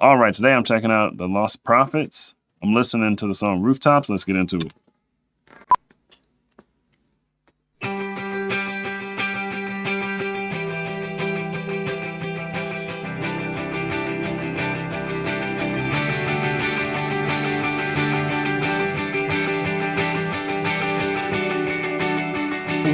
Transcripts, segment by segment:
All right, today I'm checking out the LostProphets. I'm listening to the song Rooftops. Let's get into it.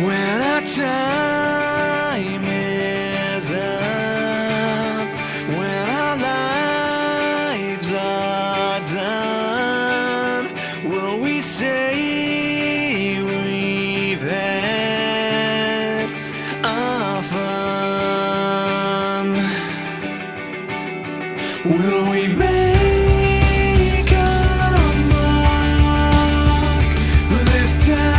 When our time is up, when our lives are done, will we say we've had our fun? Will we make our mark this time?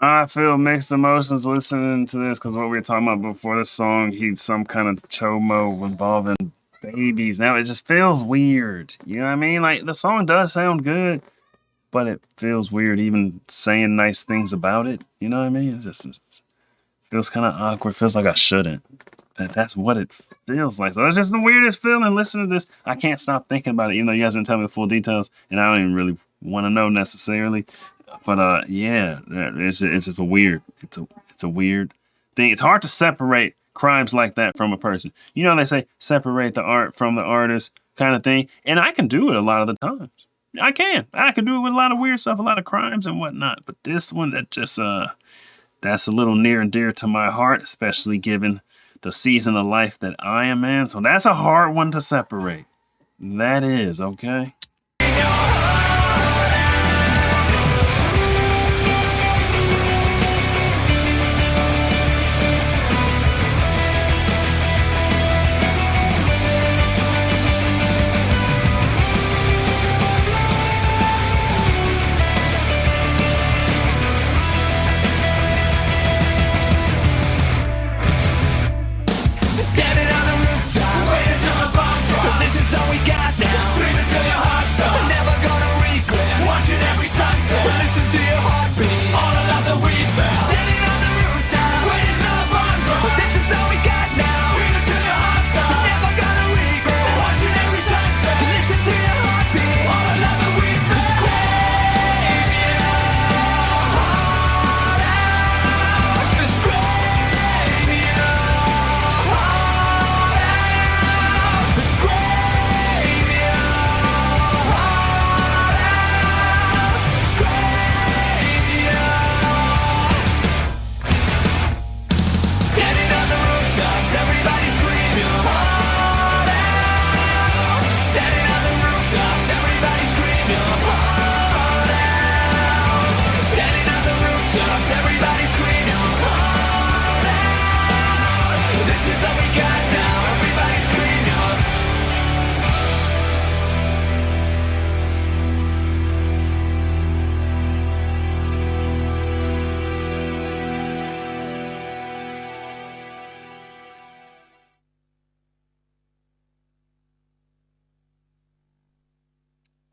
I feel mixed emotions listening to this because what we were talking about before this song, he's some kind of chomo involving babies. Now it just feels weird. You know what I mean? Like the song does sound good, but it feels weird even saying nice things about it. You know what I mean? It just feels kind of awkward. Feels like I shouldn't. That's what it feels like. So it's just the weirdest feeling. Listen to this. I can't stop thinking about it, even though you guys didn't tell me the full details, and I don't even really want to know necessarily. But yeah, it's just a weird. It's a weird thing. It's hard to separate crimes like that from a person. You know, they say separate the art from the artist kind of thing, and I can do it a lot of the times. I can do it with a lot of weird stuff, a lot of crimes and whatnot. But this one, that's a little near and dear to my heart, especially given the season of life that I am in. So that's a hard one to separate. That is, okay?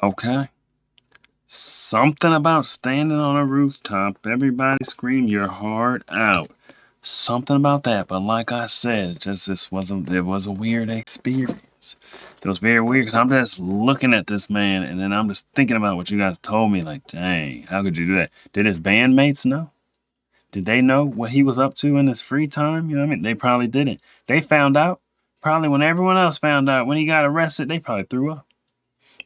Okay. Something about standing on a rooftop, everybody scream your heart out. Something about that, but like I said, it was a weird experience. It was very weird because I'm just looking at this man and then I'm just thinking about what you guys told me. Like, dang, how could you do that? Did his bandmates know? Did they know what he was up to in his free time? You know what I mean? They probably didn't. They found out. Probably when everyone else found out when he got arrested, they probably threw up.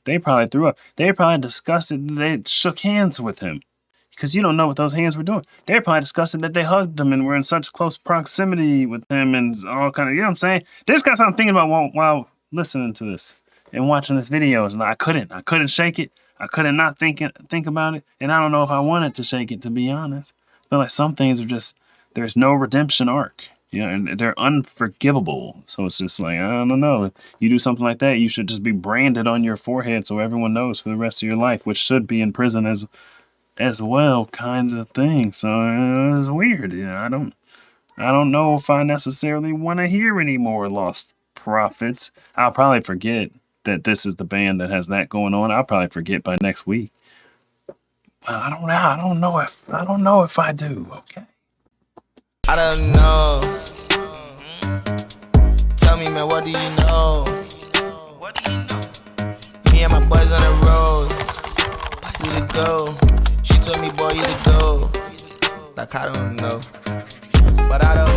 They probably threw up. They were probably disgusted that they shook hands with him. Because you don't know what those hands were doing. They were probably disgusted that they hugged him and were in such close proximity with him and all kind of, you know what I'm saying? This got something thinking about while listening to this and watching this video. And I couldn't shake it. I couldn't not think about it. And I don't know if I wanted to shake it, to be honest. I feel like some things are just, there's no redemption arc. You know, and they're unforgivable. So it's just like, I don't know. If you do something like that, you should just be branded on your forehead so everyone knows for the rest of your life, which should be in prison as well, kind of thing. So it's weird. Yeah, I don't know if I necessarily want to hear any more Lost Prophets. I'll probably forget that this is the band that has that going on. I'll probably forget by next week. I don't know. I don't know if I do. Okay. I don't know. Tell me, man, what do you know? What do you know? Me and my boys on the road. We to go. She told me, boy, you to go. Like, I don't know. But I don't